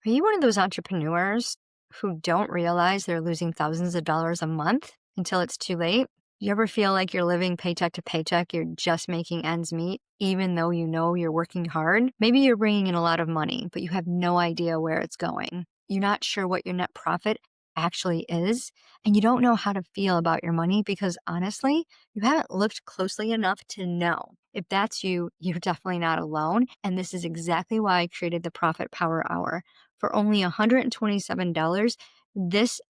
Are you one of those entrepreneurs who don't realize they're losing thousands of dollars a month until it's too late? You ever feel like you're living paycheck to paycheck, you're just making ends meet, even though you know you're working hard? Maybe you're bringing in a lot of money, but you have no idea where it's going. You're not sure what your net profit actually is, and you don't know how to feel about your money because honestly, you haven't looked closely enough to know. If that's you, you're definitely not alone. And this is exactly why I created the Profit Power Hour. For only $127, this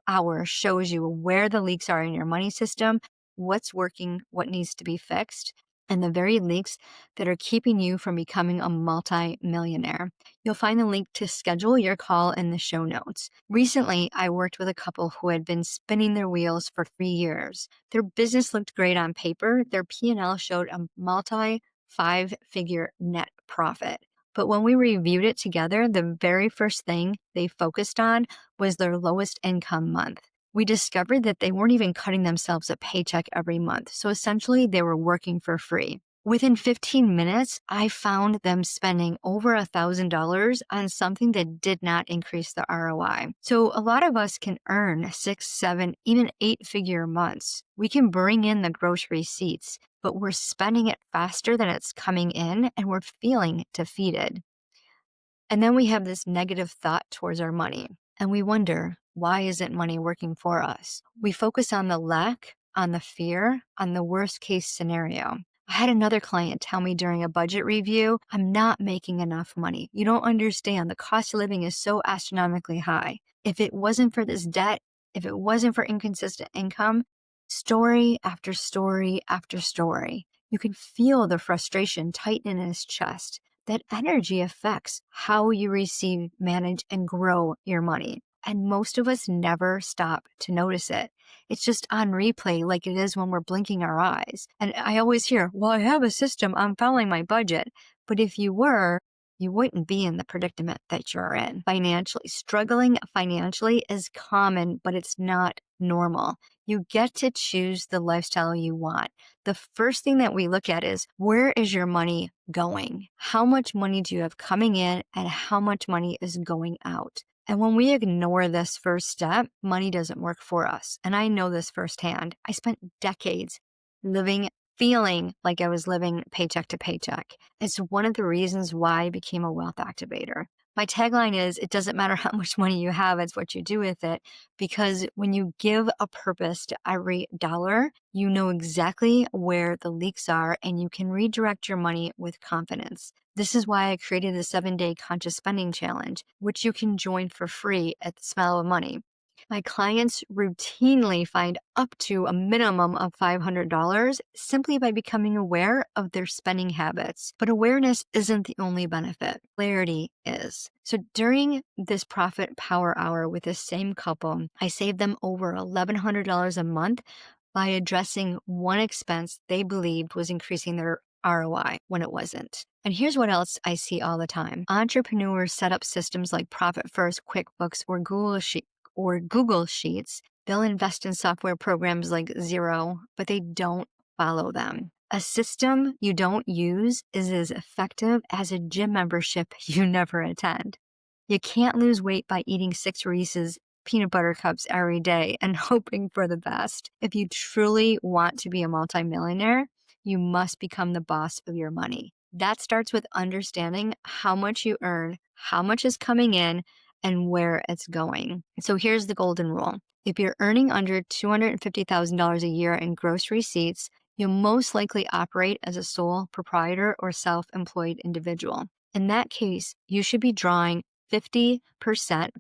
hour shows you where the leaks are in your money system, what's working, what needs to be fixed, and the very leaks that are keeping you from becoming a multi-millionaire. You'll find the link to schedule your call in the show notes. Recently, I worked with a couple who had been spinning their wheels for 3 years. Their business looked great on paper. Their P&L showed a multi five-figure net profit. But when we reviewed it together, the very first thing they focused on was their lowest income month. We discovered that they weren't even cutting themselves a paycheck every month. So essentially, they were working for free. Within 15 minutes, I found them spending over $1,000 on something that did not increase the ROI. So a lot of us can earn 6, 7, even 8-figure months. We can bring in the gross receipts, but we're spending it faster than it's coming in and we're feeling defeated. And then we have this negative thought towards our money. And we wonder, why isn't money working for us? We focus on the lack, on the fear, on the worst case scenario. I had another client tell me during a budget review, I'm not making enough money. You don't understand. The cost of living is so astronomically high. If it wasn't for this debt, if it wasn't for inconsistent income, story after story after story, you can feel the frustration tighten in his chest. That energy affects how you receive, manage, and grow your money. And most of us never stop to notice it. It's just on replay like it is when we're blinking our eyes. And I always hear, well, I have a system, I'm following my budget. But if you were, you wouldn't be in the predicament that you're in. Financially, struggling financially is common, but it's not normal. You get to choose the lifestyle you want. The first thing that we look at is, where is your money going? How much money do you have coming in and how much money is going out? And when we ignore this first step, money doesn't work for us. And I know this firsthand. I spent decades feeling like I was living paycheck to paycheck. It's one of the reasons why I became a wealth activator. My tagline is, it doesn't matter how much money you have, it's what you do with it. Because when you give a purpose to every dollar, you know exactly where the leaks are and you can redirect your money with confidence. This is why I created the 7-day conscious spending challenge, which you can join for free at the smell of money. My clients routinely find up to a minimum of $500 simply by becoming aware of their spending habits. But awareness isn't the only benefit. Clarity is. So during this Profit Power Hour with this same couple, I saved them over $1,100 a month by addressing one expense they believed was increasing their ROI when it wasn't. And here's what else I see all the time. Entrepreneurs set up systems like Profit First, QuickBooks, or Google Sheets. They'll invest in software programs like Xero, but they don't follow them. A system you don't use is as effective as a gym membership you never attend. You can't lose weight by eating 6 Reese's peanut butter cups every day and hoping for the best. If you truly want to be a multimillionaire, you must become the boss of your money. That starts with understanding how much you earn, how much is coming in, and where it's going. So here's the golden rule. If you're earning under $250,000 a year in gross receipts, you'll most likely operate as a sole proprietor or self-employed individual. In that case, you should be drawing 50%, 50,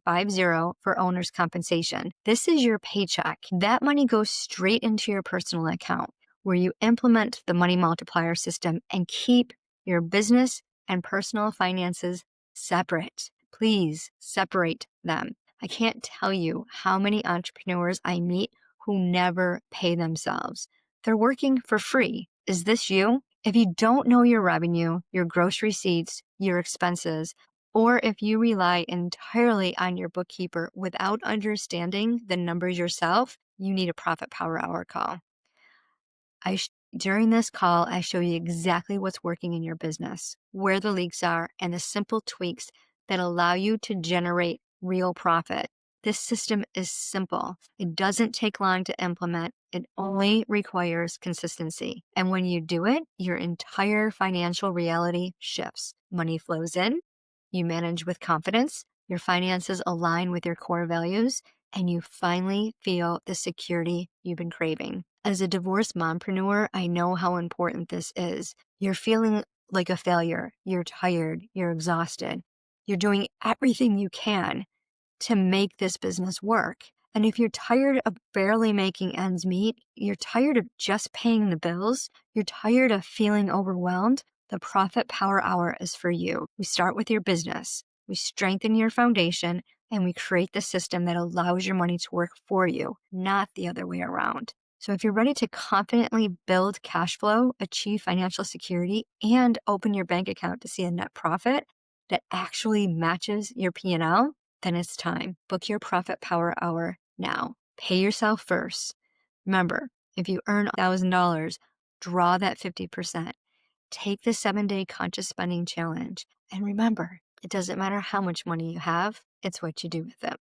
for owner's compensation. This is your paycheck. That money goes straight into your personal account where you implement the money multiplier system and keep your business and personal finances separate. Please separate them. I can't tell you how many entrepreneurs I meet who never pay themselves. They're working for free. Is this you? If you don't know your revenue, your gross receipts, your expenses, or if you rely entirely on your bookkeeper without understanding the numbers yourself, you need a Profit Power Hour call. During this call, I show you exactly what's working in your business, where the leaks are, and the simple tweaks that allow you to generate real profit. This system is simple. It doesn't take long to implement. It only requires consistency. And when you do it, your entire financial reality shifts. Money flows in, you manage with confidence, your finances align with your core values, and you finally feel the security you've been craving. As a divorced mompreneur, I know how important this is. You're feeling like a failure. You're tired. You're exhausted. You're doing everything you can to make this business work. And if you're tired of barely making ends meet, you're tired of just paying the bills, you're tired of feeling overwhelmed, the Profit Power Hour is for you. We start with your business, we strengthen your foundation, and we create the system that allows your money to work for you, not the other way around. So if you're ready to confidently build cash flow, achieve financial security, and open your bank account to see a net profit that actually matches your P&L, then it's time. Book your Profit Power Hour now. Pay yourself first. Remember, if you earn $1,000, draw that 50%. Take the 7-day conscious spending challenge. And remember, it doesn't matter how much money you have, it's what you do with it.